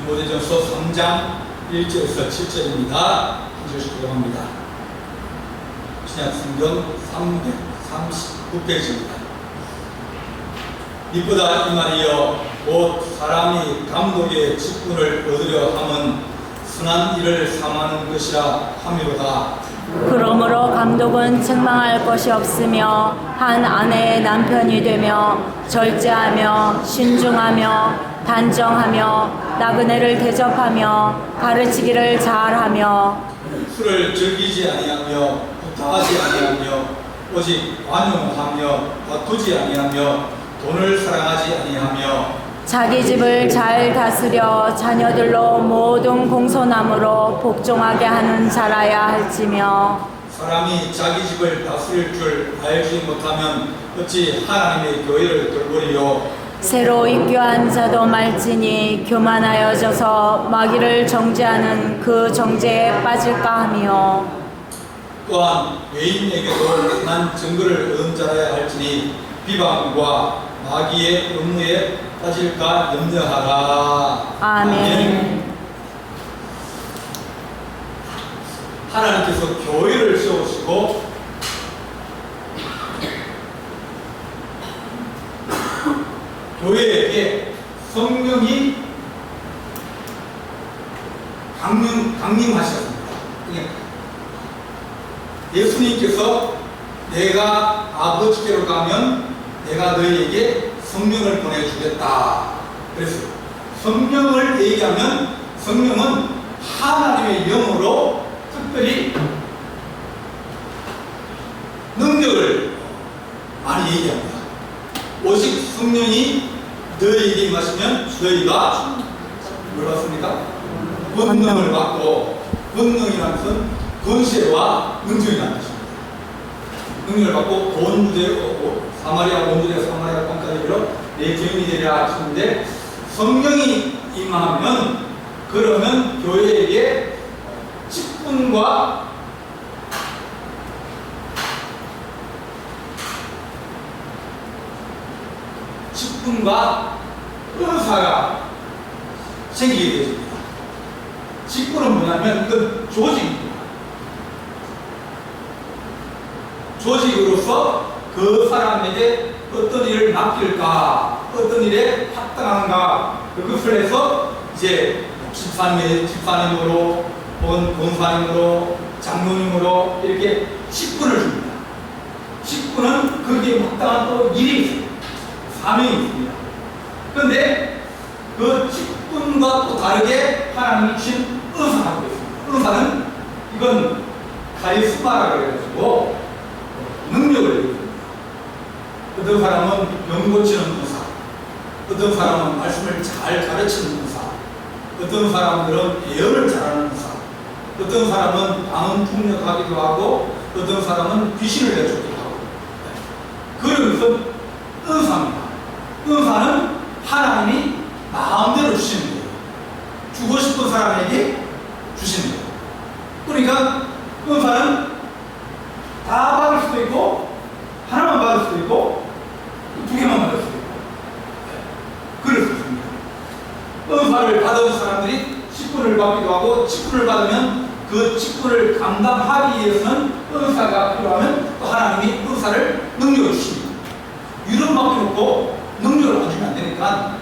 디모데전서 3장 1절에서 7절입니다. 한 절씩 읽어봅니다. 신약성경 339페이지입니다. 이보다 이 말이여 곧 사람이 감독의 직분을 얻으려 함은 선한 일을 삼하는 것이라 함이로다. 그러므로 감독은 책망할 것이 없으며 한 아내의 남편이 되며 절제하며 신중하며 단정하며 나그네를 대접하며 가르치기를 잘하며 술을 즐기지 아니하며 부탁하지 아니하며 오직 관용하며 다투지 아니하며 돈을 사랑하지 아니하며 자기 집을 잘 다스려 자녀들로 모든 공손함으로 복종하게 하는 자라야 할지며 사람이 자기 집을 다스릴 줄 알지 못하면 어찌 하나님의 교회를 돌보리요. 새로 입교한 자도 말지니 교만하여져서 마귀를 정죄하는 그 정죄에 빠질까 하며 또한 외인에게도 난 증거를 얻은 자라야 할지니 비방과 마귀의 음모에 빠질까 염려하라. 아멘. 하나님께서 교회를 세우시고 교회에게 성령이 강림하셨습니다. 예수님께서 내가 아버지께로 가면 내가 너희에게 성령을 보내주겠다. 그래서 성령을 얘기하면 성령은 하나님의 영으로 특별히 능력을 많이 얘기합니다. 오직 성령이 너희에게 임하시면 너희가 뭘 받습니까? 권능을 받고, 권능이라는 것은 권세와 능력이라는 것입니다. 능력을 받고 온 무대에 사마리아 온 무대에 사마리아 땅까지 이르러 내 주인이 되리라 하시는데, 성령이 임하면 그러면 교회에게 직분과 은사가 생기게 되십니다. 직분은 뭐냐면 이건 조직입니다. 조직으로서 그 사람에게 어떤 일을 맡길까, 어떤 일에 합당한가, 그것을 해서 이제 집사님으로 혹은 권사님으로 장로님으로 이렇게 직분을 줍니다. 직분은 거기에 합당한 또 일이 있습니다. 사명이 있습니다. 그런데 그 직분과 또 다르게 하나님이 주신 은사가 있습니다. 은사는 이건 카리스마라고 해가지고 능력을 얘기합니다. 어떤 사람은 병 고치는 은사, 어떤 사람은 말씀을 잘 가르치는 은사, 어떤 사람들은 예언을 잘하는 은사, 어떤 사람은 방언 통역하기도 하고, 어떤 사람은 귀신을 내쫓기도 하고. 그런 것은 은사입니다. 은사는 하나님이 마음대로 주시는 거예요. 주고 싶은 사람에게 주시는 거예요. 그러니까 은사는 다 받을 수도 있고, 하나만 받을 수도 있고, 두 개만 받을 수도 있고, 그럴 수 있습니다. 은사를 받은 사람들이 직분을 받기도 하고, 직분을 받으면 그 직분을 감당하기 위해서는 은사가 필요하면 또 하나님이 은사를 능력을 주십니다. 유령밖에 없고 능력을 안 주면 안 되니까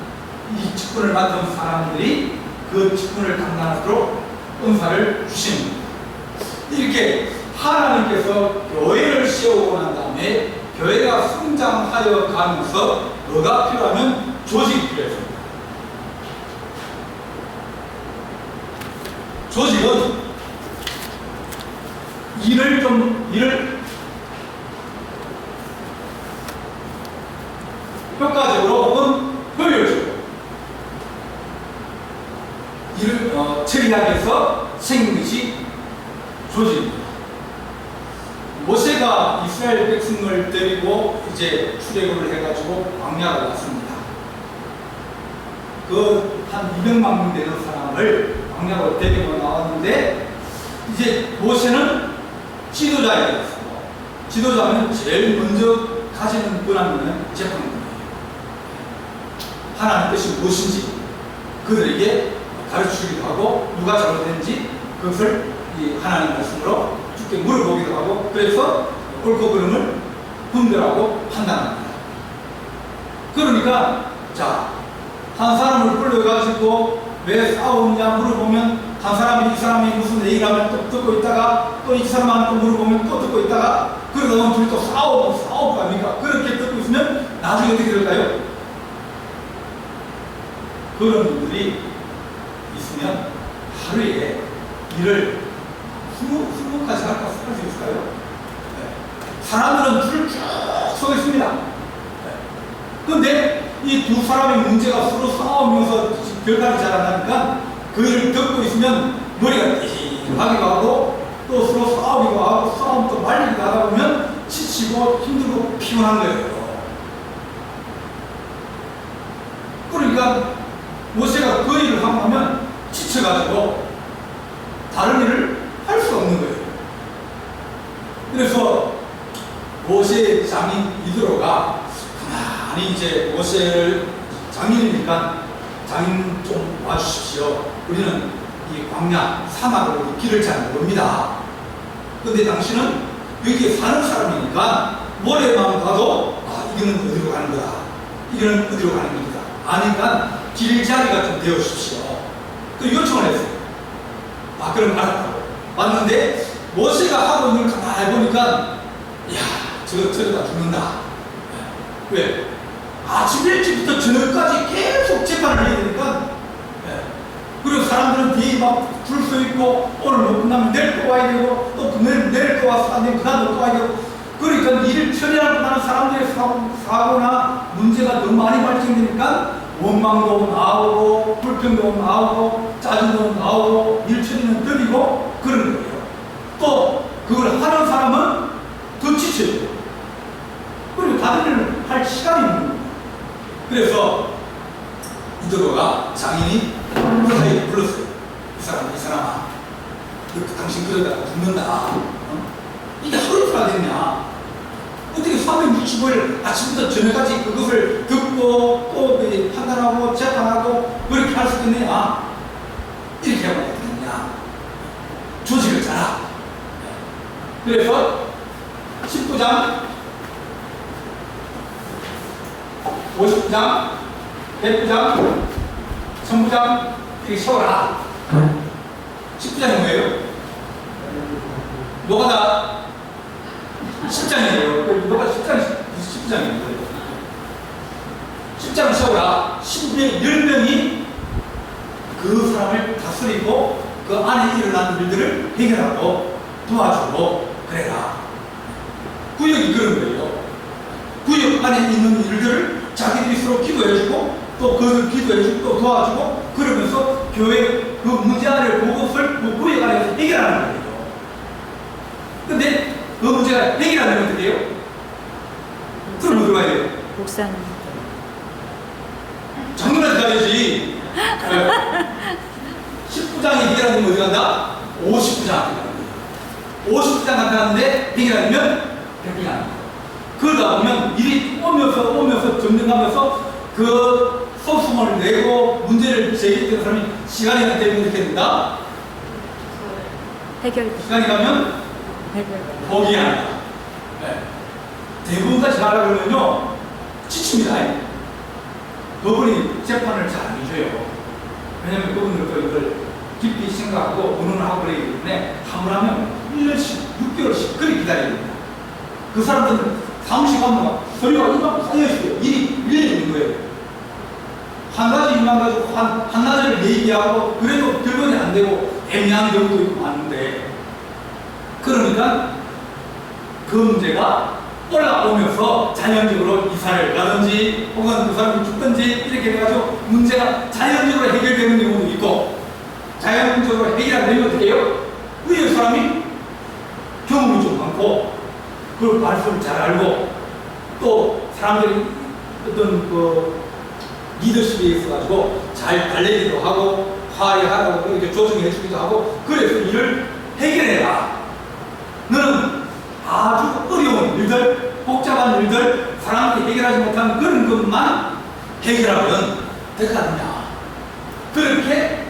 이 직분을 받은 사람들이 그 직분을 감당하도록 은사를 주시는 겁니다. 이렇게 하나님께서 교회를 세우고 난 다음에 교회가 성장하여 가면서 뭐가 필요하면 조직이 필요해집니다. 조직은 일을 효과적으로 혹은 효율적으로 일을 처리하기 위해서 생긴 것이 조직입니다. 모세가 이스라엘 백성을 데리고 이제 출애굽을 해가지고 광야로 갔습니다. 그 한 200만 명 되는 사람을 광야로 데리고 나왔는데, 이제 모세는 지도자가 되었습니다. 지도자는 제일 먼저 가지는 권한은 재판권이에요. 하나님 뜻이 무엇인지 그들에게 가르치기도 하고 누가 잘못했는지 그것을 이 하나님 말씀으로 쉽게 물어보기도 하고 그래서 옳고 그름을 분별하고 판단합니다. 그러니까 자, 한 사람을 불러가지고 왜 싸우느냐 물어보면 한 사람이 이 사람이 무슨 얘기를 하면 또 듣고 있다가 또 이 사람한테 또 물어보면 또 듣고 있다가 그러다 보면 둘이 또 싸우고 합니까? 그렇게 듣고 있으면 나중에 어떻게 될까요? 그런 분들이 있으면 하루에 일을 20가지 할까 할 수 있을까요? 네. 사람들은 줄을 쭉 서 있습니다. 그런데 이 두 사람의 문제가 서로 싸우면서 결단이 잘 안 나니까 그 일을 듣고 있으면 머리가 띵하기도 하고 또 서로 싸우기도 하고 싸움도 말리기도 하다 보면 지치고 힘들고 피곤한 거예요. 그러니까 모세가 그 일을 하고 나면 지쳐가지고 다른 일을 할 수가 없는 거예요. 그래서 모세의 장인 이드로가 가만히 이제 모세를 장인이니까 장인 좀 와주십시오. 우리는 이 광야 사막으로 길을 잘 모릅니다. 근데 당신은 여기에 사는 사람이니까 모래만 봐도 이거는 어디로 가는 거다. 이거는 어디로 가는 겁니다. 아니까 길자리가 좀 되어주십시오. 그 요청을 했어요. 그럼 알았다고. 왔는데 모세가 하고 있는 걸 가만히 보니까 저러다 죽는다. 왜? 아침 일찍부터 저녁까지 계속 재판을 해야 되니까 그리고 사람들은 뒤에 막 줄 서 있고 오늘 못 끝나면 내일 또 와야 되고 또 내일 또 와서 안 되면 그다음 또 와야 되고 그러니까 일을 처리하고 나는 사람들의 사고나 문제가 너무 많이 발생되니까 원망도 나오고 불평도 나오고 짜증도 나오고 일 처리는 느리고 그런 거예요. 또 그걸 하는 사람은 더 지쳐요. 그리고 다른 일을 할 시간이 없는 거예요. 그래서 이드로가 장인이 무사히 불렀어요. 이 사람아, 당신 그러다가 죽는다. 이게 하루 이틀 안 됐냐? 어떻게 365일 아침부터 저녁까지 그것을 듣고 또 판단하고 재판하고 그렇게 할 수 있겠느냐? 이렇게 하면 어떻게 되느냐? 조직을 짜라. 그래서 19장, 50장, 109장, 1000부장 이렇게 세워라. 19장이 뭐예요? 노가다 10장이에요. 노가다 10장이에요. 10장을 세워라. 10명이 그 사람을 다스리고 그 안에 일어난 일들을 해결하고 도와주고 그래라. 구역이 그런 거예요. 구역 안에 있는 일들을 자기들이 서로 기도해주고 또 그것을 기도해주고 또 도와주고 그러면서 교회 그 문제 안을 그것을 그 구역 안에서 해결하는 거예요. 근데 그 문제가 해결 안 되면 어떻게 해요? 그럼 어디로 가야 돼요? 목사님. 장로한테 가야지. 19장이 해결 안 되면 어디 간다? 59장한테 가는 거예요. 59장한테 가는데 해결 안 되면 해결 안 돼요. 그러다 보면 일이 오면서 점점 가면서 그 소송을 내고 문제를 제기했던 사람이 시간이 되면 이렇게 된다. 해결. 시간이 가면 포기한다. 네. 대부분까지 가라 그러면요 지칩니다. 그분이 재판을 잘 안 해줘요. 왜냐면 그분들도 이걸 깊이 생각하고 의논하고 그러기 때문에 하물하면 1년씩 6개월씩 그렇게 기다려야 됩니다. 그 사람들은 사무실 가면 서류가 이만큼 쌓여있어요. 일이 밀려있는 거예요. 한 가지 일만 가지고 한나절을 얘기하고 그래도 결론이 안 되고 애매한 경우도 있고 많은데 그러니까 그 문제가 올라오면서 자연적으로 이사를 가든지 혹은 그 사람이 죽든지 이렇게 해가지고 문제가 자연적으로 해결되는 경우도 있고 자연적으로 해결 안 되면 어떻게 해요? 위에 사람이 경험이 좀 많고 그 말씀을 잘 알고 또 사람들이 어떤 그 리더십에 있어가지고 잘 달래기도 하고 화해하라고 이렇게 조정해 주기도 하고 그래서 일을 해결해라. 너는 아주 어려운 일들, 복잡한 일들, 사람들이 해결하지 못하는 그런 것만 해결하면 될까 하느냐. 그렇게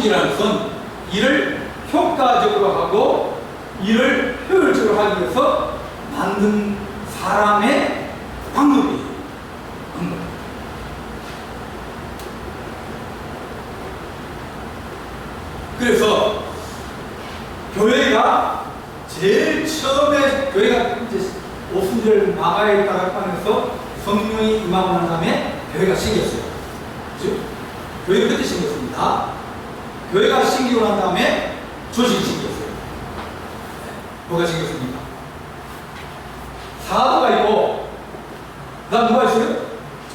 방식이라는 것은 일을 효과적으로 하고 일을 효율적으로 하기 위해서 만든 사람의 방법이에요. 그래서 교회가 제일 처음에 교회가 이제 오순절 마가에 따라가면서 성령이 임하고 난 다음에 교회가 생겼어요. 그죠? 교회가 그때 생겼습니다. 교회가 생기고 난 다음에 조직이 생겼어요. 뭐가 생겼습니까? 사도가 있고, 그 다음 누가 있어요?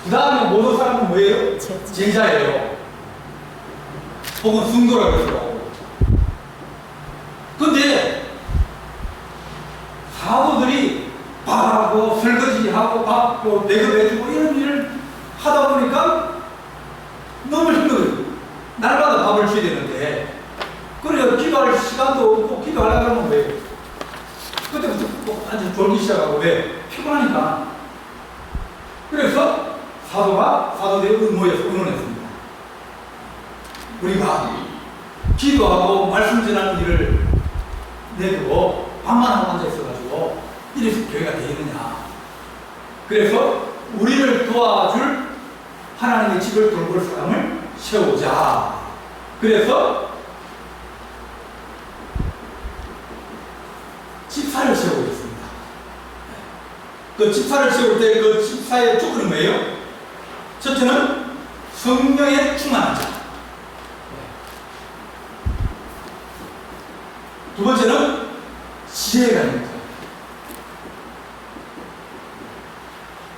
그 다음에 모든 사람은 뭐예요? 제자예요. 혹은 순도라고 해서. 근데 사도들이 밥하고 설거지하고 밥고 배급해주고 이런 일을 하다 보니까 너무 힘들어요. 날마다 밥을 줘야 되는데, 그래서 기도할 시간도 없고 기도하려고 하면 왜? 그때부터 아주 졸기 시작하고 왜? 피곤하니까. 그래서 사도들이 모여서 의논했습니다. 우리가 기도하고 말씀 전하는 일을 내두고 밥만 하고 앉아 있어가지고 이래서 교회가 되겠느냐. 그래서 우리를 도와줄 하나님의 집을 돌볼 사람을 세우자. 그래서 집사를 세우고 있습니다. 그 집사를 세울 때 그 집사의 조건은 뭐예요? 첫째는 성령에 충만한 자. 두 번째는 지혜가 있는 자.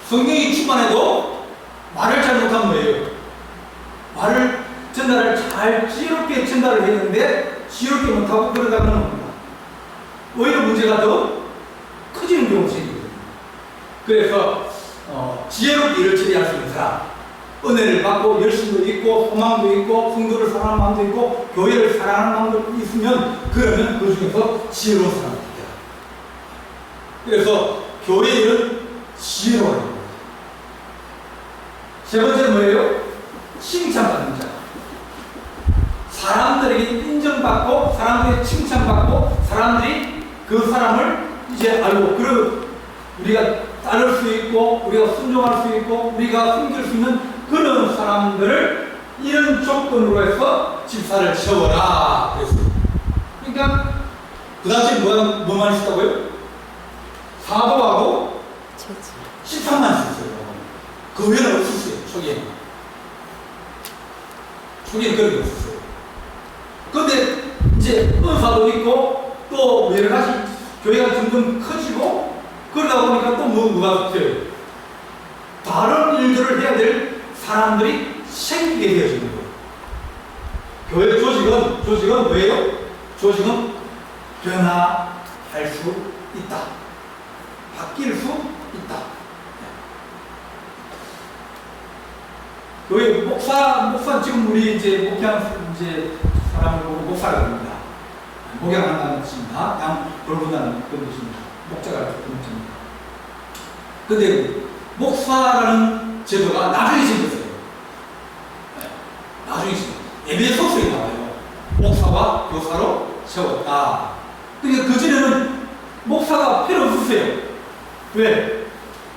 성령이 충만해도 말을 잘 못하면 뭐예요? 말을 전달을 잘 지혜롭게 전달을 했는데 지혜롭게 못하고 그러다 보면 오히려 문제가 더 커지는 경우가 생기거든요. 그래서 지혜롭게 일을 처리할 수 있는 사람, 은혜를 받고 열심도 있고 소망도 있고 성도를 사랑하는 마음도 있고 교회를 사랑하는 마음도 있으면 그러면 그 중에서 지혜로운 사람이 있다. 그래서 교회 일은 지혜로워야 됩니다. 세 번째는 뭐예요? 칭찬받는 자. 사람들에게 인정받고 사람들에게 칭찬받고 사람들이 그 사람을 이제 알고 우리가 따를 수 있고 우리가 순종할 수 있고 우리가 숨길 수 있는 그런 사람들을 이런 조건으로 해서 집사를 세워라 그랬습니다. 그러니까 그 당시에 뭐만 있었다고요? 사도하고 집사만 있었어요. 그 외에는 없었어요. 초기에는 그런 게 없었어요. 그런데 이제 은사도 있고 또 여러 가지 교회가 점점 커지고 그러다 보니까 또 뭐가 붙어요? 다른 일들을 해야 될 사람들이 생기게 되어지는 거예요. 교회 조직은 뭐예요? 조직은 변화할 수 있다. 바뀔 수 있다. 교회 목사 지금 우리 이제 목회하는 이제 사람을 보고 목사라고 합니다. 목양한다는 뜻입니다. 양 돌본다는 그런 뜻입니다. 목자가 그런 뜻입니다. 근데 목사라는 제도가 나중에 생겼어요. 나중에 생겼어요. 예배 소설이 나와요. 목사와 교사로 세웠다. 그러니까 그전에는 목사가 필요 없었어요. 왜?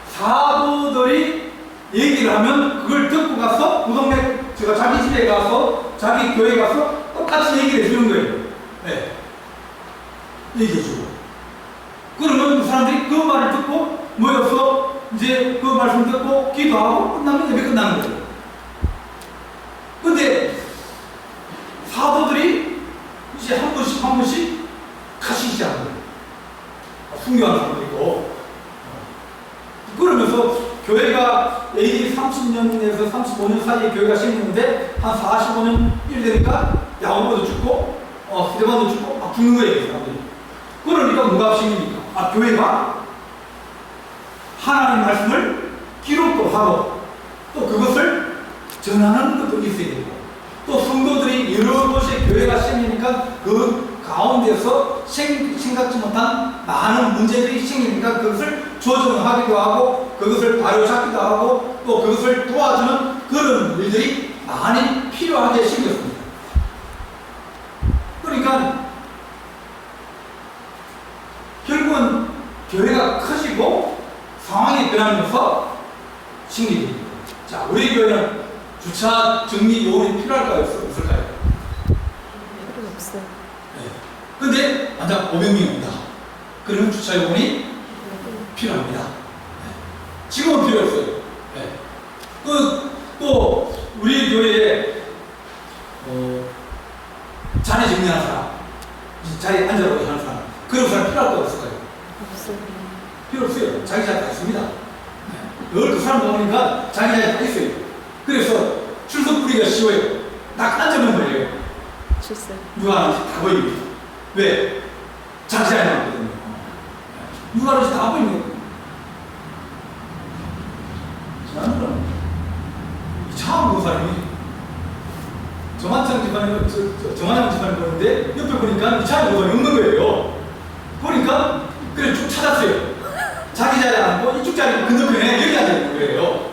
사도들이 얘기를 하면 그걸 듣고 가서 그 동네 자기 집에 가서 자기 교회에 가서 똑같이 얘기를 해주는 거예요. 네. 얘기해주고. 그러면 그 사람들이 그 말을 듣고 모여서 이제 그 말씀 듣고 기도하고 끝나면 예배 끝나는 거예요. 근데 사도들이 이제 한 번씩 가시기 시작한 거예요. 순교하는 사람도 있고. 그러면서 교회가 AD 30년에서 35년 사이에 교회가 생겼는데 한 45년 일 되니까 야고보도 죽고 스데반도 죽고 막 죽는 거예요. 사람들이. 그러니까 누가 생깁니까? 교회가 하나님 말씀을 기록도 하고 또 그것을 전하는 것도 있어야 되고 또 성도들이 여러 곳에 교회가 생기니까 그 가운데서 생각지 못한 많은 문제들이 생기니까 그것을 조정하기도 하고 그것을 바로잡기도 하고 또 그것을 도와주는 그런 일들이 많이 필요하게 생겼습니다. 그러니까 결국은 교회가 커지고 상황이 변하면서 생기게 됩니다. 자, 우리 교회는 주차 정리 요원이 필요할까요? 없을까요? 필요 없어요. 네. 근데 만약 500명입니다. 그러면 주차 요원이 필요합니다. 네. 지금은 필요 없어요. 네. 또 우리 교회에 자리 정리하는 사람, 자리에 앉아보고 하는 사람, 그런 사람 필요할까요? 없을까요? 없어요. 필요 없어요. 자기 자리 다 있습니다. 늘 그 사람 나오니까 자기 자리 다 있어요. 그래서 출석 부리기가 쉬워요. 딱 앉으면 뭐예요? 실수요. 누가 하는지 다 보입니다. 왜? 자기 자리 나왔거든요. 누가 하는지 다 보이는 거예요. 저는 참 그 사람이 정한창 집안에 정한창 집안에 보는데 옆에 보니까 이 차에 뭐가 없는 거예요. 보니까 그래 쭉 찾았어요. 자기 자리 앉고 이쪽 자리 건너편에 여기 앉아 있는 거예요.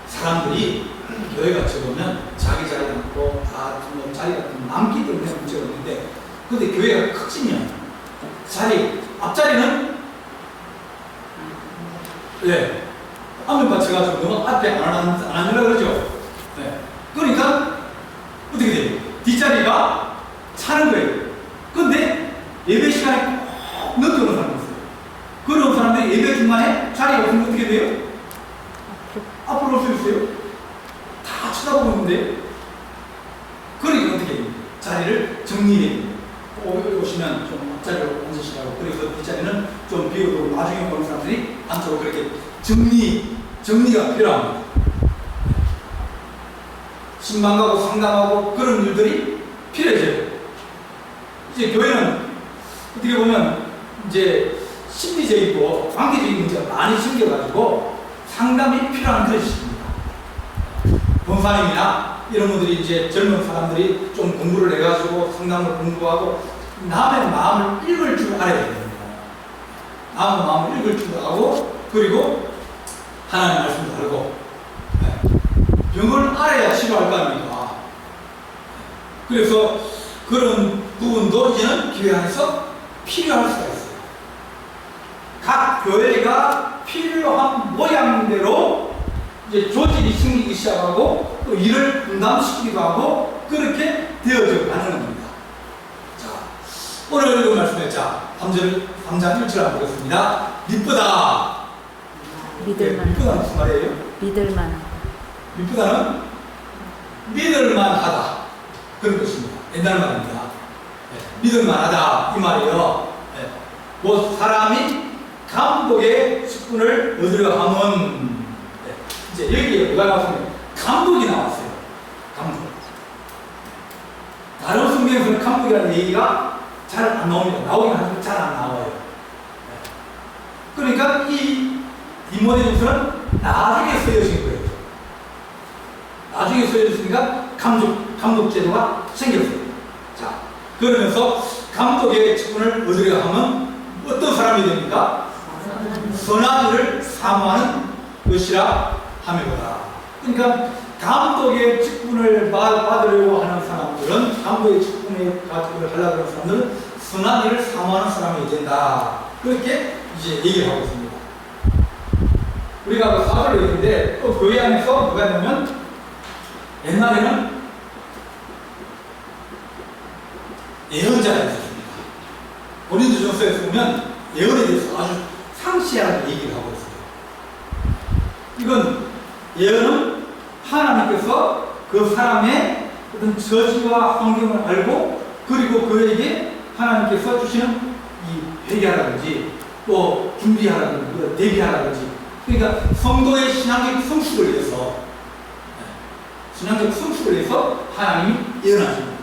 사람들이 교회가 적으면 자기 자리 앉고 다 자리가 남기 때문에 문제가 없는데, 근데 교회가 커지면 자리 앞자리는 네. 앞면 받쳐가지고 너무 앞에 안 앉으려고 그러죠. 네. 그러니까 어떻게 돼요? 뒷자리가 차는 거예요. 근데 예배 시간에 꼭 늦게 오는 사람이 있어요. 그런 사람들이 예배 중간에 자리가 없으면 어떻게 돼요? 앞으로 올 수 있어요? 다 쳐다보고 있는데, 그러니까 어떻게 해요? 자리를 정리해요. 오시면 좀 앞자리로 앉으시라고. 그래서 뒷자리는 좀 비우고 나중에 오는 사람들이 앉도록 그렇게 정리가 필요합니다. 신방가고 상담하고 그런 일들이 필요해져요. 이제 교회는 어떻게 보면 이제 심리적이고 관계적인 문제가 많이 생겨가지고 상담이 필요한 그런 시기입니다. 본사님이나 이런 분들이 이제 젊은 사람들이 좀 공부를 해가지고 상담을 공부하고 남의 마음을 읽을 줄 알아야 됩니다. 남의 마음을 읽을 줄 알고, 그리고 하나님 말씀도 알고, 병을 알아야 치료할 거 아닙니까? 그래서 그런 부분도 이제는 교회 안에서 필요할 수가 있어요. 각 교회가 필요한 모양대로 이제 조직이 생기기 시작하고 또 일을 분담시키기도 하고 그렇게 되어져 가는 겁니다. 자, 오늘 읽은 말씀에 3장 1절 한번 보겠습니다. 미쁘다. 믿을만하다. 미쁘다는 무슨 말이에요? 믿을만하다. 미쁘다는 믿을만하다 그런 것입니다. 옛날 말입니다. 네. 믿을만하다 이 말이에요. 네. 뭐 사람이 감독의 직분을 얻으려 하면, 네. 이제 여기에 뭐가 나왔으면 감독이 나왔어요. 감독. 다른 성경에서는 감독이라는 얘기가 잘 안 나옵니다. 나오긴 하지만 잘 안 나와요. 네. 그러니까 이 디모데전서는 나중에 쓰여진 거예요. 나중에 쓰여졌으니까 감독 제도가 생겼어요. 자, 그러면서 감독의 직분을 얻으려 하면 어떤 사람이 됩니까? 선한 일을 사모하는 것이라 함이로다. 그러니까 감독의 직분을 받으려고 하는 사람들은, 감독의 직분을 가지고 하려고 하는 사람들은 선한 일을 사모하는 사람이 된다. 그렇게 이제 얘기를 하고 있습니다. 우리가 사설을 얘기했는데 또 교회 안에서 누가 있냐면, 옛날에는 예언자가 있었습니다. 고린도전서에서 보면 예언에 대해서 아주 상세하게 얘기를 하고 있어요. 이건 예언은 하나님께서 그 사람의 어떤 처지와 환경을 알고, 그리고 그에게 하나님께서 주시는 이 회개하라든지 또 준비하라든지 대비하라든지, 그러니까 성도의 신앙적 성숙을 위해서 하나님이 예언하십니다.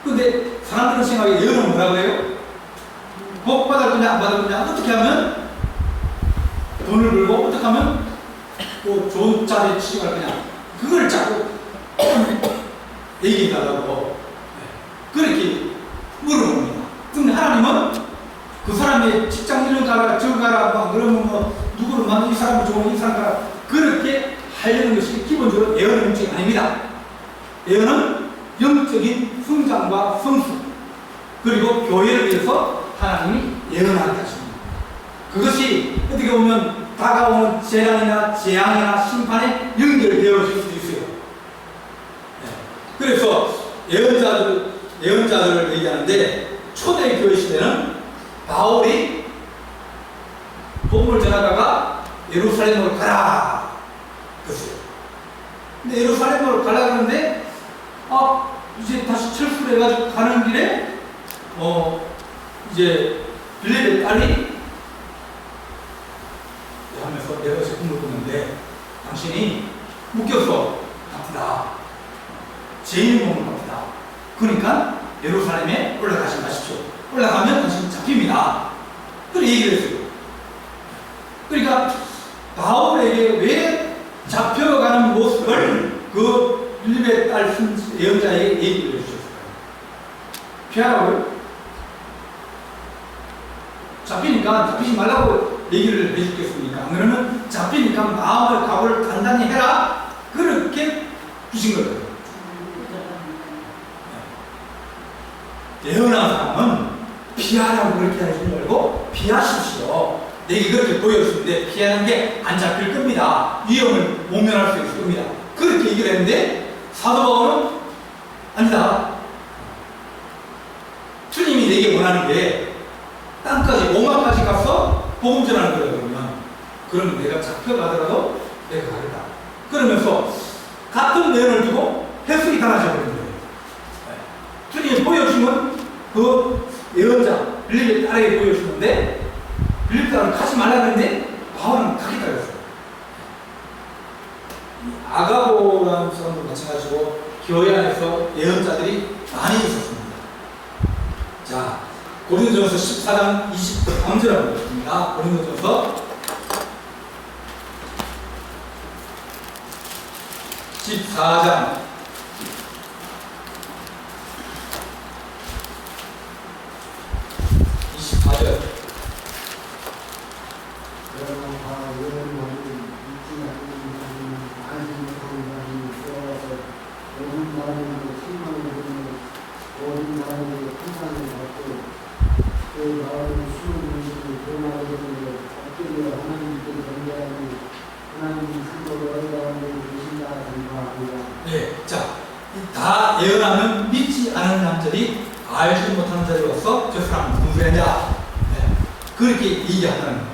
그런데 사람들은 생각에 예언은 뭐라고 해요? 복 받을 거냐 안 받을 거냐, 어떻게 하면 돈을 벌고 어떻게 하면 또 좋은 자리에 취직할 거냐, 그걸 자꾸 얘기해달라고 그렇게 물어봅니다. 근데 하나님은 그 사람의 직장 이런 가라 저 가라 막 그러면 뭐 누구를 만나 이 사람이 좋은 이 사람 가라 그렇게 하려는 것이 기본적으로 예언의 목적이 아닙니다. 예언은 영적인 성장과 성숙, 그리고 교회를 위해서 하나님이 예언하게 하십니다. 그것이 어떻게 보면 다가오는 재난이나 재앙이나 심판에 연결되어질 수도 있어요. 네. 그래서 예언자들을 얘기하는데, 초대교회 시대는 바울이 복음을 전하다가 예루살렘으로 가라 그랬어요. 근데 예루살렘으로 가라 그러는데 이제 다시 철수를 해가지고 가는 길에 이제 빌립의 딸이 하면서 내가 어제 꿈을 꿨는데 당신이 묶여서 아프다, 죄인 몸을 아프다, 그러니까 예루살렘에 올라가지 마십시오. 올라가면 당신 잡힙니다. 그렇게 얘기를 했어요. 그러니까 바울에게 왜 잡혀가는 모습을 그 빌립의 딸 예언자에게 얘기를 해주셨을까요? 피하라고요? 잡히지 말라고 얘기를 해주겠습니까? 안 그러면 잡히니까 마음의 각오를 단단히 해라, 그렇게 주신 거예요. 예언한 사람은 피하라고 그렇게 하지 말고 피하십시오. 내게 그렇게 보여주는데 피하는 게 안 잡힐 겁니다. 위험을 모면할 수 있을 겁니다. 그렇게 얘기를 했는데 사도 바울은 아니다. 주님이 내게 원하는 게 땅까지 로마까지 가서 복음 전하는 거야. 그러면 내가 잡혀가더라도 내가 가겠다. 그러면서 같은 예언을 두고 해석이 달라져 버리는 거예요. 주님이 보여주면 그 예언자 빌립의 딸에게 보여주는데 빌립의 딸은 가지 말라 그랬는데 바울은 가겠다 그랬어요. 아가보라는 사람도 마찬가지고 교회 안에서 예언자들이 많이 있었습니다. 자, 고린도전서 14장 23절을 보겠습니다. 고린도전서 14장 24절. 네, 자, 다 예언하면 믿지 않은 남들이 알지 못하는 자리로서 저 사람은 분수했냐, 네, 그렇게 얘기한다는 거예요.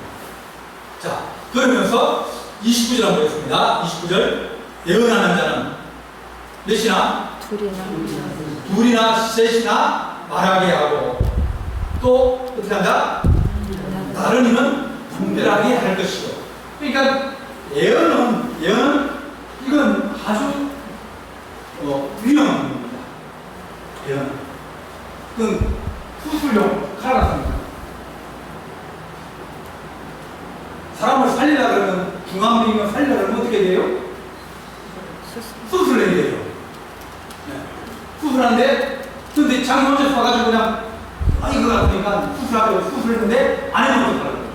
자, 그러면서 29절 한번 보겠습니다. 29절. 예언하는 자는 몇이나? 둘이나 셋이나 말하게 하고, 또 어떻게 한다? 다른 이는 분별하게 할 것이고. 그러니까 예언은 이건 아주 위험한 겁니다. 예언. 그건 수술용 칼 같습니다. 사람을 살리려 그러면, 중앙병이면 살리려 그러면 어떻게 돼요? 수술을 해야 돼요. 네. 수술하는데, 근데 장이 먼저 봐가지고 그냥, 이거 같으니까 수술하고 수술했는데, 안 해보면 어떡하려고.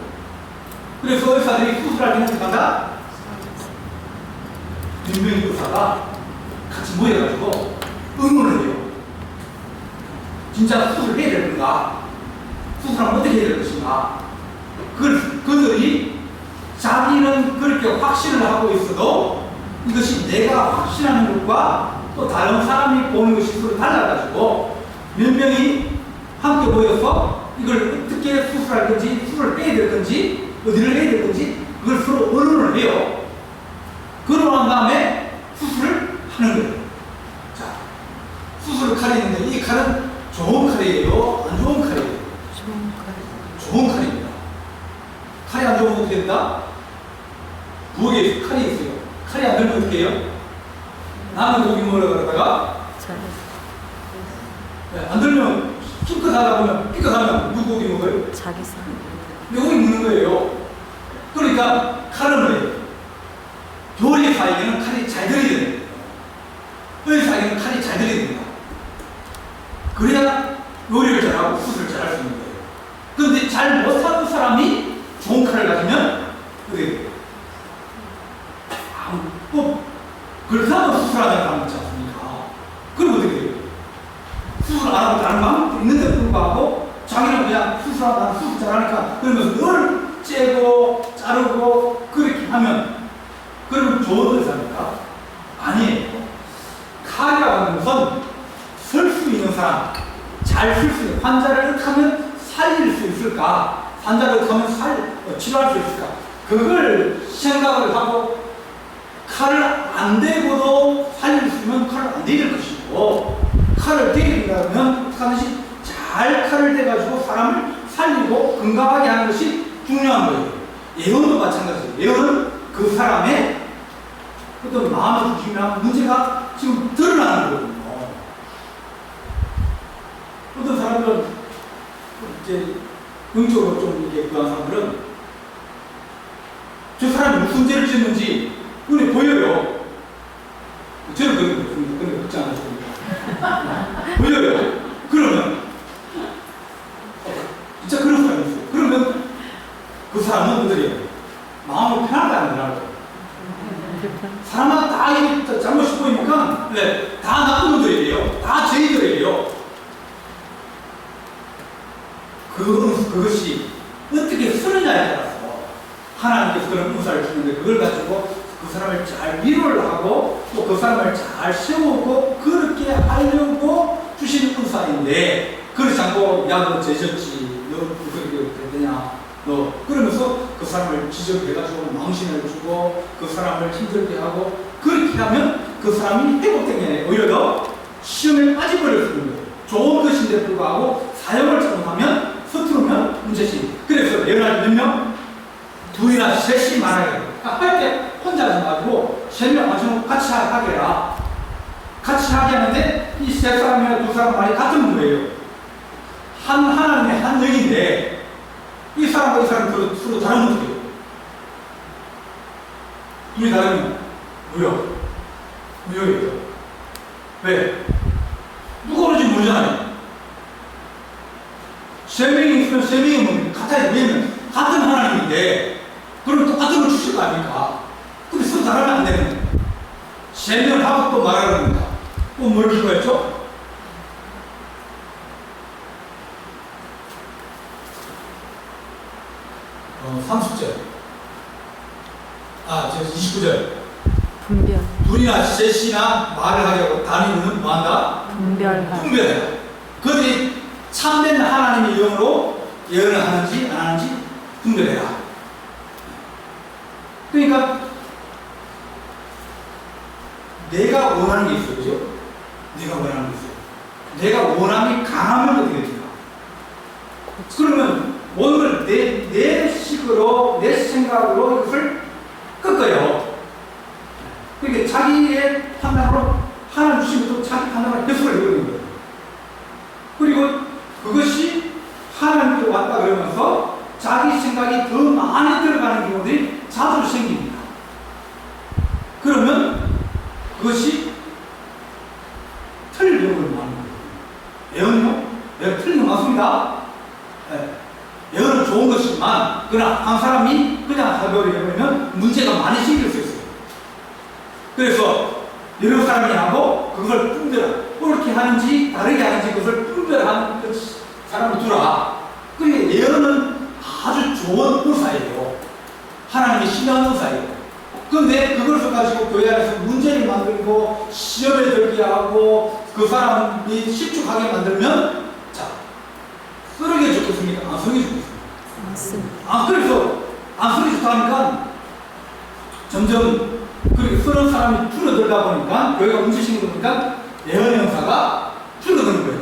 그래서 의사들이 수술할 때는 어떻게 한다? 민병희 의사가 같이 모여가지고 의논을 해요. 진짜 수술을 해야 될 건가? 수술하면 어떻게 해야 될 것인가? 그들이 자기는 그렇게 확신을 하고 있어도 이것이 내가 확신하는 것과 또 다른 사람이 보는 것이 서로 달라가지고 몇 명이 함께 모여서 이걸 어떻게 수술할 건지, 수술을 빼야 될 건지, 어디를 해야 될 건지 그걸 서로 의논을 해요. 그러고 난 다음에 수술을 하는 거예요. 자, 수술 칼이 있는데 이 칼은 좋은 칼이에요? 안 좋은 칼이에요? 좋은 칼입니다. 칼이 안 좋으면 어떻게 된다? 부엌에 칼이 있어요. 칼이 안 들면 어떻게 해요? 남은 고기 먹으러 그러다가 네, 안 들면 삐끗하다 보면 삐끗하면 누구 고기 먹어요? 자기 사. 고기 먹는 거예요. 그러니까 칼은 뭐예요? 요리사에게는 칼이 잘 들어야 됩니다. 의사에게는 칼이 잘 들어야 됩니다. 그래야 요리를 잘하고 수술을 잘할 수 있는 거예요. 그런데 잘 못하는 사람이 좋은 칼을 가지면 어떻게 돼요? 꼭 그렇다고 수술하자는 사람 있지 않습니까? 그럼 어떻게 돼요? 장수 잘하니까 그러면서 늘 째고 자르고 그렇게 하면 그러면 좋은 의사입니까? 아니에요. 칼이라고 하는 것은 설 수 있는 사람, 잘 쓸 수 있는 환자를 어떻게 하면 살릴 수 있을까? 환자를 어떻게 하면 치료할 수 있을까? 그걸 생각을 하고 칼을 안 대고도 살릴 수 있으면 칼을 안 대릴 것이고 칼을 대리려면 어떻게 하는지 잘 칼을 대가지고 사람을 살리고 건강하게 하는 것이 중요한 거예요. 예언도 마찬가지예요. 예언은 그 사람의 어떤 마음의 중심이나 문제가 지금 드러나는 거거든요. 어떤 사람들은 이제 영적으로 좀 이게 그한 사람들은 저 사람이 무슨 죄를 짓는지 눈에 보여요. 저는 그런 거 걱정 안 하십니까? 보여요. 그러면 진짜 그런 사람이 있어요. 그러면 그 사람은 어떠래요? 마음을 편하다는 거라고. 사람마다 다 이게 잘못이 보이니까 네, 다 나쁜 놈들이에요. 다 죄인들이에요. 그것이 어떻게 쓰느냐에 따라서 하나님께서 그런 은사를 주는데 그걸 가지고 그 사람을 잘 위로를 하고 또 그 사람을 잘 세우고 그렇게 하려고 주시는 은사인데 그렇지 않고 야 너 죄졌지 너 그렇게 되냐 너 그러면서 그 사람을 지적해가지고 망신을 주고 그 사람을 힘들게 하고 그렇게 하면 그 사람이 회복된 게 아니라 오히려 더 시험에 빠져버릴 수 있는 거예요. 좋은 것인데 불구하고 사용을 잘못하면 서투르면 문제지. 그래서 예언할 몇 명? 둘이나 셋이 말하게 할 때 혼자 하지 말고 세 명 아주 같이 하게 해라. 같이 하게 하는데 이 세 사람이나 두 사람 말이 같은 거예요. 하나님의 한 영인데 이 사람과 이 사람 서로 다른 모습이에요. 둘이 다르면 무효예요. 왜? 누가 그런지 모르잖아요. 세 명이 있으면 세 명이 뭐 같아요. 왜냐면 같은 하나님인데 그러면 똑같은 걸 주실 거 아닙니까? 근데 서로 다르면 안 되는 거예요. 세 명을 하고 또 말하는 겁니다. 또 뭘 기도했죠? 30절. 29절. 분별. 둘이나 셋이나 말을 하려고 다니는 뭐한다? 분별해라. 그들이 참된 하나님의 영으로 예언을 하는지 안 하는지 분별해라. 그러니까 내가 원하는 게 있어요. 그죠? 내가 원하는 게 있어요. 내가 원함이 강하면 어떻게 됩니까? 그러면 오늘 내 식으로 내 생각으로 이것을 꺾어요. 그러니까 자기의 판단으로 하나님 주신 것도 자기 판단으로 해석을 해버리는 거예요. 그리고 그것이 하나님께 왔다 그러면서 자기 생각이 더 많이 들어가는 경우들이 자주 생깁니다. 그러면 그것이 틀린 경우를 말하는 거예요. 예언요? 예언 틀린 거 맞습니다. 네. 예언은 좋은 것이지만 그러나 한 사람이 그냥 해버리면 문제가 많이 생길 수 있어요. 그래서 여러 사람이 하고 그걸 분별하고 옳게 하는지 다르게 하는지 그것을 분별하는 그 사람을 두라. 그러니까 예언은 아주 좋은 의사예요. 하나님의 신뢰하는 의사예요. 그런데 그것을 가지고 교회 안에서 문제를 만들고 시험에 들게 하고 그 사람이 실축하게 만들면 자 쓰레기 좋겠습니까? 안 쓰레기 좋겠습니까? 맞습니다. 그래서 안 쓰레기 좋다 하니까 점점 그렇게 쓰는 사람이 줄어들다 보니까 교회가 문제 생기다 보니까 예언 형사가 줄어드는 거예요.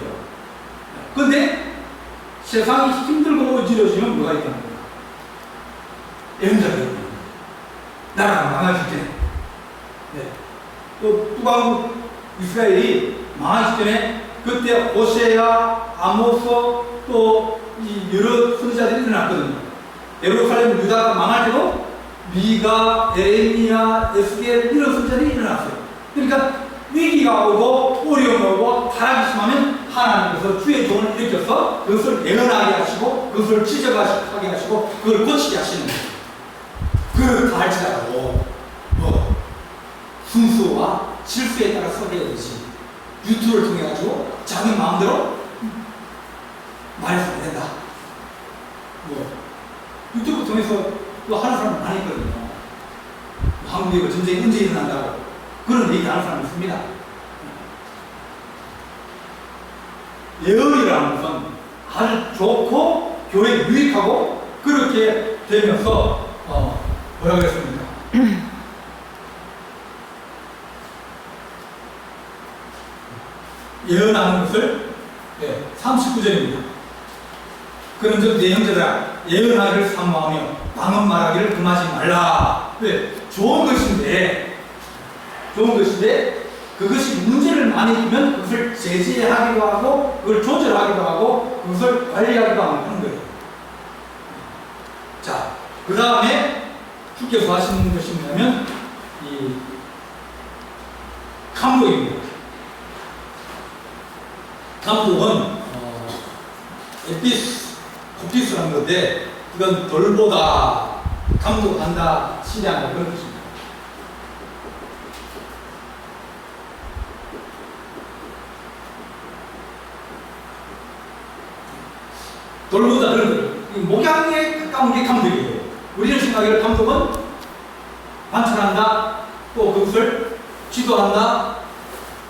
그런데 세상이 힘들고 어지러지면 뭐가 있다는 거예요? 예언자들이 나라가 망하기 전에 또 북왕국 이스라엘이 망하기 전에 그때 호세아, 아모스 또 이 여러 선지자들이 일어났거든요. 예루살렘 유다가 망할 때도 미가, 에레미야, 에스겔 이런 선지자들이 일어났어요. 그러니까 위기가 오고 어려움이 오고 타락이 심하면 하나님께서 주의 종을 일으켜서 그것을 예언하게 하시고 그것을 지적하게 하시고 그걸 고치게 하시는 거예요. 그걸 할지라도 순수와 질서에 따라 서게 되지 유튜브를 통해 가지고 자기 마음대로 말해서 안 된다. 뭐 유튜브 통해서 또 하는 사람 많이 있거든요. 한국에 전쟁이 언제 일어난다고 그런 얘기 하는 사람이 있습니다. 예언이라는 것은 아주 좋고 교회에 유익하고 그렇게 되면서 뭐라 그랬습니까? 예언하는 것을 39절입니다. 그런 즉 내형제들아 예언하기를 사모하며 방언 말하기를 금하지 말라. 왜? 좋은 것인데 그것이 문제를 많이 주면 그것을 제재하기도 하고 그걸 조절하기도 하고 그것을 관리하기도 하는 거예요. 자, 그 다음에 주께서 하시는 것이 뭐냐면 이 감독입니다. 감독은 코피스라는 건데 이건 돌보다 감독한다, 치료한다 그런 뜻입니다. 돌보다 그런 거예요. 목양에 가까운 게 감독이에요. 우리는 생각하기를 감독은 관찰한다, 또 그것을 지도한다,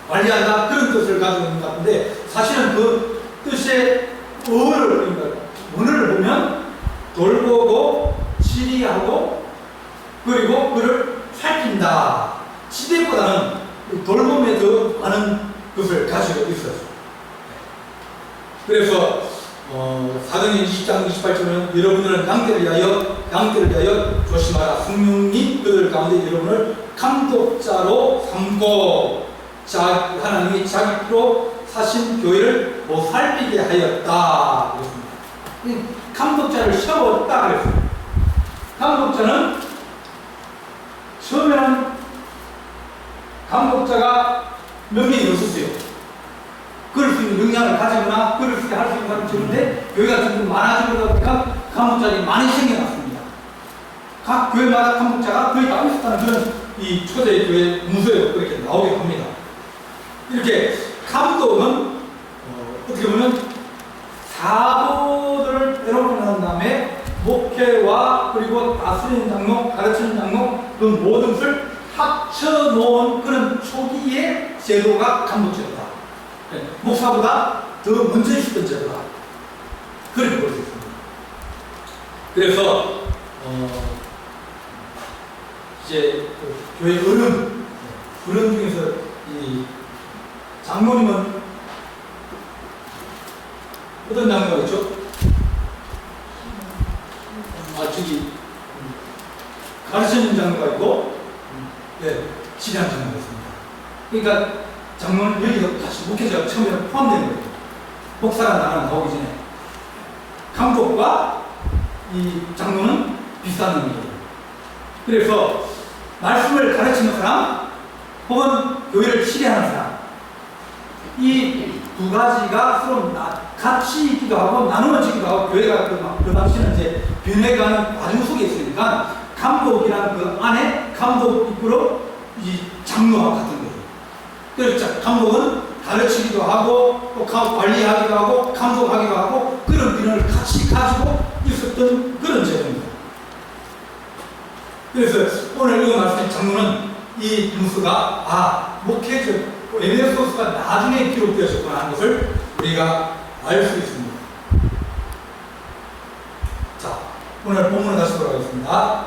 관리한다 그런 뜻을 가지고 있는 것 같은데 사실은 그 뜻의 원어를 보면 돌보고 치리하고 그리고 그를 살핀다. 지대보다는 돌봄에 더 많은 것을 가지고 있어요. 그래서 사도행전 20장 28절은 여러분들은 양떼를 위하여 조심하라. 성령이 그들 가운데 여러분을 감독자로 삼고 하나님이 자기 피로 사신 교회를 보살피게 하였다. 그랬습니다. 감독자를 세웠다 그랬습니다. 감독자는 처음에는 감독자가 몇 명이 없었어요. 그럴 수 있는 역량을 가지거나 그럴 수 있게 할 수 있는 사람이 적은데 교회가 점점 많아지다 보니까 감독자들이 많이 생겨났습니다. 각 교회마다 감독자가 거의 다 있었다는 그런 이 초대 교회 문서에 그렇게 나오게 합니다. 이렇게 감독은 어떻게 보면 사도들을 때려보고 난 다음에 목회와 그리고 다스리는 장로, 가르치는 장로 그 모든 것을 합쳐놓은 그런 초기의 제도가 감독제도다. 목사보다 더 먼저 있었던 제도다. 그렇게 볼 수 있습니다. 그래서 이제 그 교회 어른 중에서 이 장로님은 어떤 장로가 있죠? 가르치는 장로가 있고 지휘하는 장로가 있습니다. 그러니까 장로는 여기서 다시 목회자가 처음에 포함되는 거예요. 목사가 나오기 전에 감독과 이 장로는 비슷한 의미예요. 그래서 말씀을 가르치는 사람 혹은 교회를 치리하는 사람 이 두 가지가 서로 같이 있기도 하고 나누어지기도 하고 교회가 그 당시는 이제 변해가는 과정 속에 있으니까 감독이라는 그 안에 감독 이끌어 이 장로와 같은 거예요. 그래서 감독은 가르치기도 하고 또 관리하기도 하고 감독하기도 하고 그런 기능을 같이 가지고 있었던 그런 제도입니다. 그래서 오늘 이거 말씀드린 장로는 이 문서가 목회적 에베소서가 나중에 기록되었구나 하는 것을 우리가 알 수 있습니다. 자, 오늘 본문을 다시 돌아가겠습니다.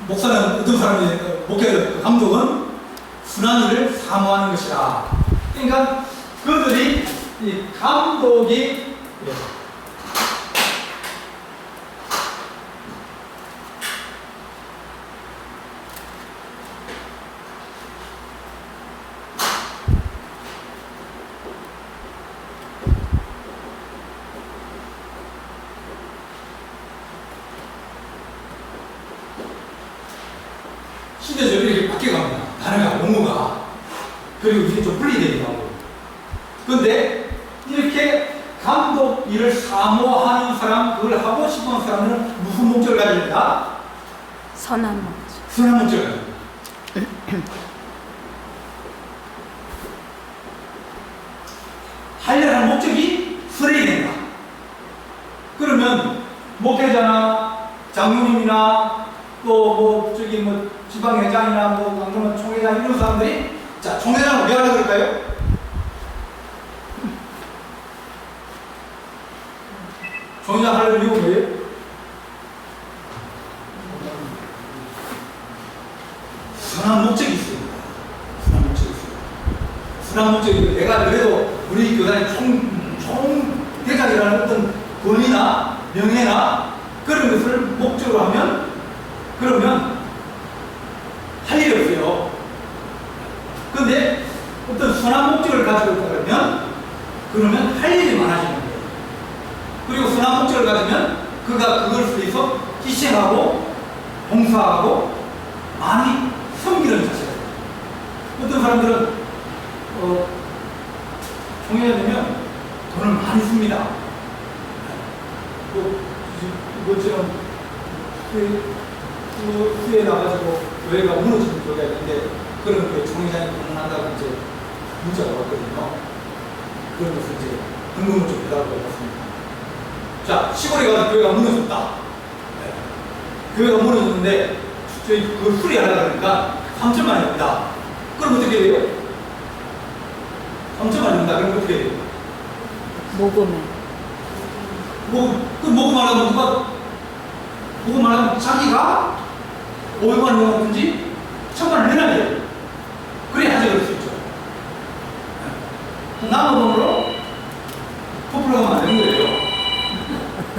목사는 어떤 사람이 목회 감독은 순한 일을 사모하는 것이라. 그러니까 그들이 이 감독이 시대적으로 이렇게 바뀌어갑니다. 단어가, 용어가. 그리고 이게 좀 분리되기도 하고. 그런데 이렇게 감독 일을 사모하는 사람, 그걸 하고 싶은 사람은 무슨 목적을 가지고 있다? 선한 목적. 선한 목적을 가지고 있다. 하려는 목적이 술이 된다. 그러면 목회자나 장로님이나 또 뭐 저기 뭐 지방회장이나 뭐 강동원 총회장 이런 사람들이 자 총회장을 왜 하려고 그럴까요? 총회장 하려는 이유가 뭐예요? 선한 목적이 있습니다. 선한 목적이 있습니다. 선한 목적이 내가 그래도 우리 교단의 총대장이라는 어떤 권위나 명예나 그런 것을 목적으로 하면 그러면 할 일이 없어요. 그런데 어떤 선한 목적을 가지고 있다 그러면 할 일이 많아지는 거예요. 그리고 선한 목적을 가지면 그가 그걸 위해서 희생하고 봉사하고 많이 섬기는 자세가 있어요. 어떤 사람들은 총회가 되면 돈을 많이 씁니다. 뭐처럼 후에 나가지고 교회가 무너지는 교회가 있는데 그런 교회 총회장이 방문한다고 이제 문자가 왔거든요. 그런 것을 이제 등록을 좀 해달라고 했습니다. 자, 시골에 가서 교회가 무너졌다. 교회가 무너졌는데 저희 그걸 수리하려고 하니까 3천만 원입니다. 그럼 어떻게 돼요? 3천만 원입니다. 그럼 어떻게 돼요? 모금에. 모금하려면 누가 모금하려면 자기가 500만 원 넣었든지 1000만 원 내놔야 돼요. 그래야 하지 그럴 수 있죠. 남은 돈으로 커플하면 안 되는 거예요.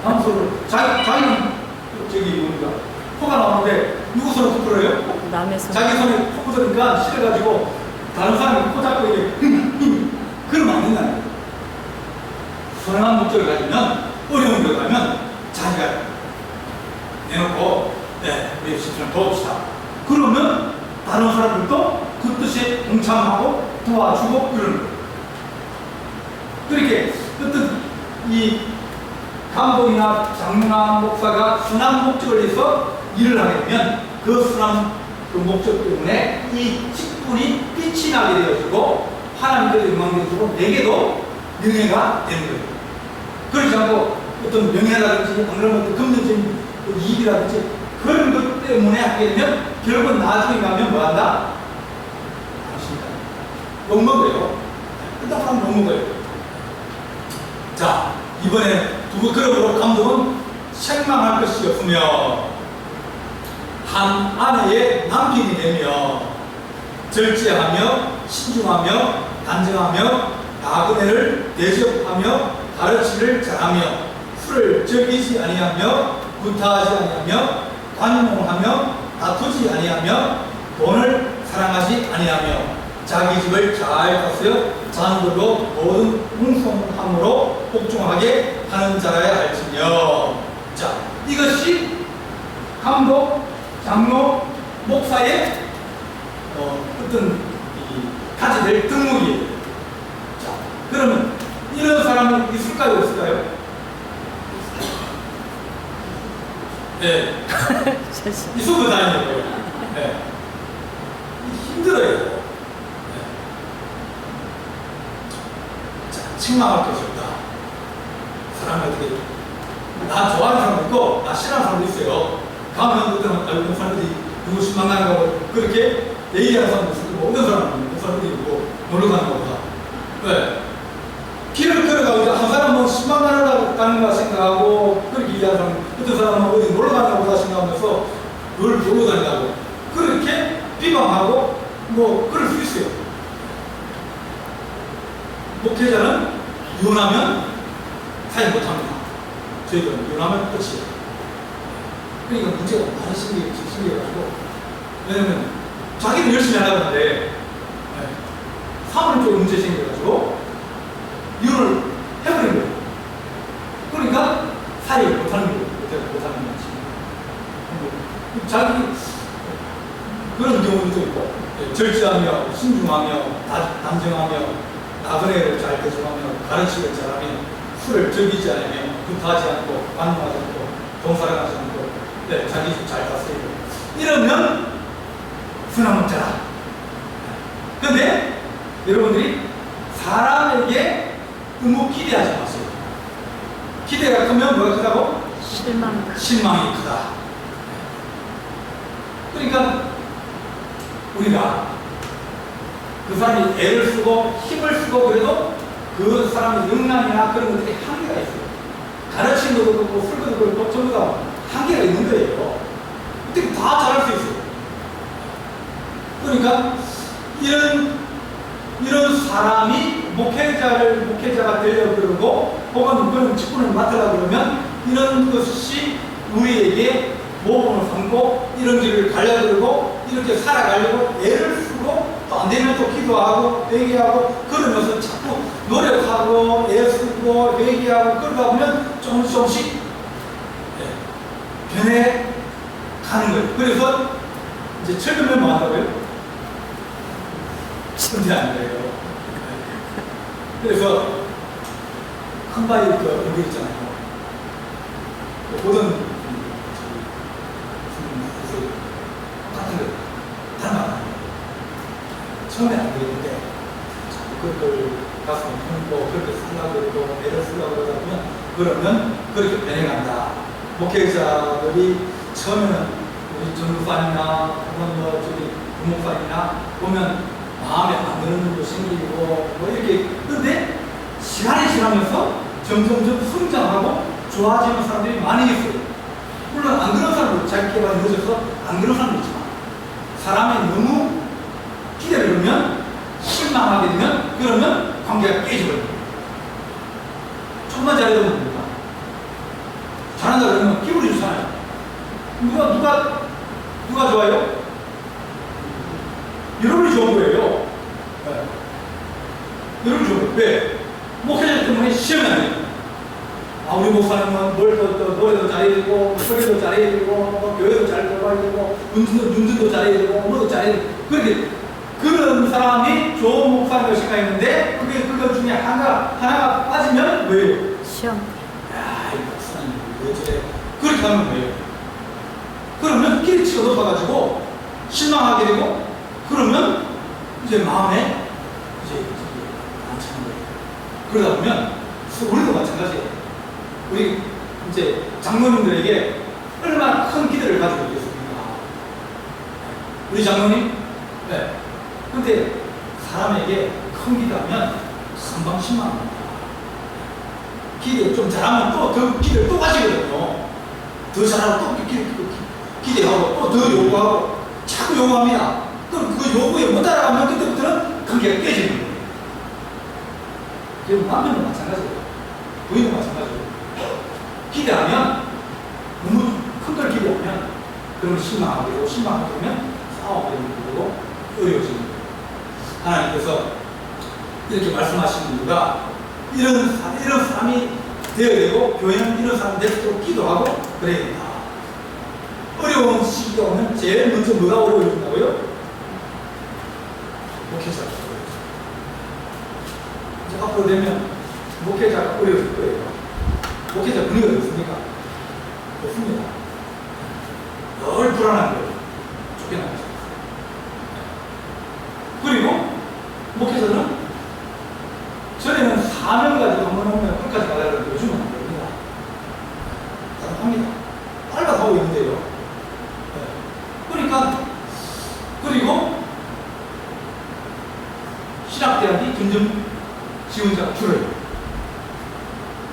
남은 돈으로 자기는 저기 뭡니까 코가 나오는데 누구 손으로 코 풀어요? 남의 손. 자기 손에 코 묻으니까 싫어가지고 다른 사람이 코 잡고 이렇게 그러면 안 된다는 거예요. 선한 목적을 가지면 어려운 데 가면 자기가 내놓고 우리 집사람 도웁시다. 그러면 다른 사람들도 그 뜻에 동참하고 도와주고 그러는 거예요. 그렇게 어떤 이 감독이나 장로나 목사가 선한 목적을 위해서 일을 하게 되면 그 선한 그 목적 때문에 이 직분이 빛이 나게 되어지고 하나님께도 영광되어지고 내게도 명예가 되는 거예요. 그렇지 않고 어떤 명예라든지 그런 어떤 금전적인 이익이라든지 그런 것 때문에 하게 되면 결국은 나중에 가면 뭐한다? 아십니까? 욕먹어요. 끝나가면 욕먹어요. 자, 이번에 그러므로 감독은 책망할 것이 없으며 한 아내의 남편이 되며 절제하며 신중하며 단정하며 나그네를 대접하며 가르치를 잘하며 술을 즐기지 아니하며 구타하지 아니하며 관용하며 다투지 아니하며 돈을 사랑하지 아니하며 자기 집을 잘 다스려 자녀들로 모든 웅성함으로 복종하게 하는 자라야 할지며. 자, 이것이 감독, 장로, 목사의 어떤 가져야 될 등록이에요. 자, 그러면 이런 사람이 있을까요, 없을까요? 네. 있어도 다행이고요. 네. 힘들어요. 책망할 것이 없다. 사람이 어떻게 나 좋아하는 사람도 있고 나 싫어하는 사람도 있어요. 가면 어떤 알고 사람들이 누구 신망하는 그렇게 얘기하는 사람도 있고 어떤 사람도 있고 놀러 가는 거보다 왜? 길을 걸어가고 한 사람은 신망하러 가는가 생각하고 그렇게 얘기하는 사람 어떤 사람은 어디 놀러 가는 것보다 생각하면서 뭘 보고 다닌다고 그렇게 비방하고 뭐 그럴 수 있어요. 목회자는 이혼하면 사회 못합니다. 저희들은 이혼하면 끝이에요. 그러니까 문제가 많이 생겨가지고 왜냐면 자기는 열심히 하려고 하는데 사물 쪽에 문제 생겨가지고 이혼을 해버린 거예요. 그러니까 사회를 못하는 거예요. 못하는 거지. 자기 그런 경우도 있고 절제하며 신중하며 단정하며 나그네를 잘 대접하며 가르치기를 잘하며 술을 즐기지 않으며 구타하지 않고 관용하지 않고 동사랑하지 않고 자기 집 잘 다스리고 이러면 선한 목자라. 그런데 여러분들이 사람에게 너무 기대하지 마세요. 기대가 크면 뭐가 크다고? 실망. 실망이 크다. 그러니까 우리가 그 사람이 애를 쓰고 힘을 쓰고 그래도 그 사람의 역량이나 그런 것들이 한계가 있어요. 가르치는 것도 그렇고 쓸 것도 그렇고 전부 다 한계가 있는 거예요. 어떻게 다 잘할 수 있어요. 그러니까 이런 사람이 목회자가 되려고 그러고 혹은 그런 직분을 맡으려고 그러면 이런 것이 우리에게 모범을 삼고 이런 길을 가려고 그러고 이렇게 살아가려고 애를 쓰고 또 안 되면 또 기도하고 회개하고 그러면서 자꾸 노력하고 애 쓰고 회개하고 그러다 보면 조금씩 변해 가는 거예요. 그래서 이제 최근에 뭐 한다고요? 선대하는 거예요. 그래서 큰 바위 여기 있잖아요. 보던 같은 거 닮아요. 처음에 안 그랬는데 자꾸 그걸 가슴에 품고 그렇게 쓰려고 그러고 애를 쓰려고 그러다 보면 그러면 그렇게 변해간다. 목회자들이 처음에는 우리 전도사님이나 혹은 뭐 저기 부목사님이나 보면 마음에 안 드는 것도 생기고 뭐 이렇게 그런데 시간이 지나면서 점점점 성장하고 좋아지는 사람들이 많이 있어요. 물론 안 그런 사람도 자기 개발이 늦어서 안 그런 사람도 있지만 사람이 너무 기대를 하면 실망하게 되면 그러면 관계가 깨져버립니다. 조금만 잘해도 됩니다. 잘한다 그러면 기분이 좋잖아요. 누가 좋아요? 여러분이 좋은 거예요. 네. 여러분이 좋은 거예요. 왜? 목회자 때문에 시험이 안 돼요. 우리 목사님은 노래도 잘해야 되고, 소리도 잘해야 되고, 교회도 잘 돌봐야 되고, 운전도 잘해야 되고, 뭐도 잘해야 되고. 그렇게, 그런 사람이 좋은 목사님을 생각했는데, 그거 중에 하나가 빠지면 왜요? 시험. 이 목사님, 왜 저래? 그렇게 하면 왜요? 그러면 끼리치가 높아가지고, 실망하게 되고, 그러면 이제 마음에 이제 안 차는 거예요. 그러다 보면, 우리도 마찬가지예요. 우리 이제 장로님들에게 얼마나 큰 기대를 가지고 있겠습니까? 우리 장로님? 네. 근데 사람에게 큰 기대하면 금방 실망합니다. 기대 좀 잘하면 또 더 기대를 또 가지거든요. 더 잘하고 또 기대하고 또 더 요구하고 자꾸 요구합니다. 그럼 그 요구에 못 따라가면 그때부터는 관계가 깨지는 거예요. 그리고 남편도 마찬가지예요. 부인도 마찬가지예요. 기대하면 너무 큰 걸 기대하면 그러면 실망하게 되고 실망하게 되면 싸우게 되고 어려워지는 거예요. 하나님께서 이렇게 말씀하시는 이유가 이런 사람이 되어야 되고 교회는 이런 사람이 될 수 있도록 기도하고 그래야 된다. 어려운 시기가 오면 제일 먼저 뭐가 어려워진다고요? 목회자가 어려워져요. 이제 앞으로 되면 목회자가 어려워질 거예요. 목회자 분위기가 어떻습니까? 없습니다. 늘 불안한 거예요. 쫓겨나가죠. 그리고 목회자는 전에는 사명 가지고 한번 오면 끝까지 가야 되는데 요즘은 안 됩니다. 답답합니다. 빨라서 하고 있는데요. 네. 그러니까 그리고 신학대학이 점점 지원자가 줄어요.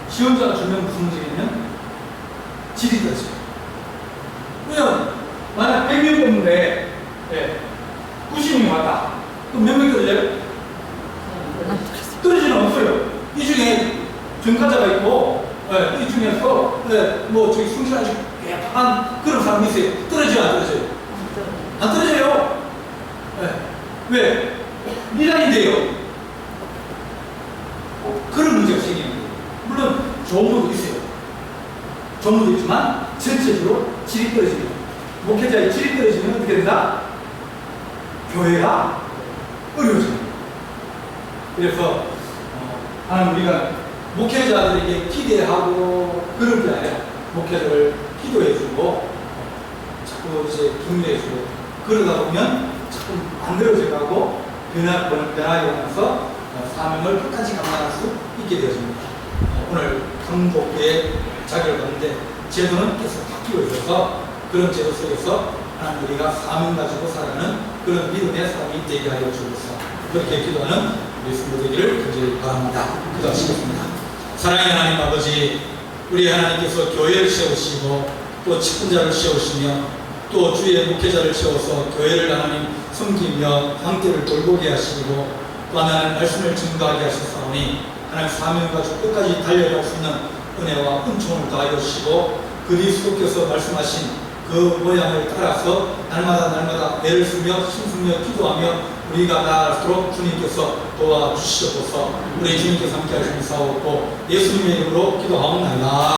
지원자가 줄면 무슨 문제냐면 질이 떨어져요. 그냥 만약 100명 뽑는데 90명이 왔다. 그럼 몇 명 떨어져요? 떨어지는 없어요. 이 중에 전과자가 있고 이 중에서 뭐 저기 성실하지 약한 그런 사람이 있어요. 떨어져요? 안 떨어져요? 안 떨어져요. 왜? 미란인데요. 그런 문제가 생기는 거예요. 물론 좋은 분도 있어요. 좋은 분도 있지만 전체적으로 질이 떨어지면 목회자의 질이 떨어지면 어떻게 된다? 교회가 어려워집니다. 그래서 하나님 우리가 목회자들에게 기대하고 그런 게 아니라 목회자를 기도해주고 자꾸 이제 격려해주고 그러다 보면 자꾸 만들어져가고 변화해가면서 사명을 끝까지 감당할 수 있게 되어집니다. 오늘 강복부에 자격을 받는데 제도는 계속 바뀌고 있어서 그런 제도 속에서 하나님 우리가 사명 가지고 살아가는 그런 믿음의 삶이 되게 하여 주옵소서. 그렇게 기도하는 우리 성도 되기를 간절히 바랍니다. 기도하시겠습니다. 사랑의 하나님 아버지, 우리 하나님께서 교회를 세우시고 또 직분자를 세우시며 또 주의 목회자를 세워서 교회를 하나님 섬기며 황태를 돌보게 하시고 또 하나님 말씀을 증거하게 하셨사오니 하나님 사명 가지고 끝까지 달려갈 수 있는 은혜와 은총을 더하여 주시고 그리스도께서 말씀하신 그 모양을 따라서 날마다 애를 쓰며 힘쓰며 기도하며 우리가 나아갈수록 주님께서 도와주시옵소서. 우리 주님께서 함께 하시는 사옵고 예수님의 이름으로 기도하옵나이다.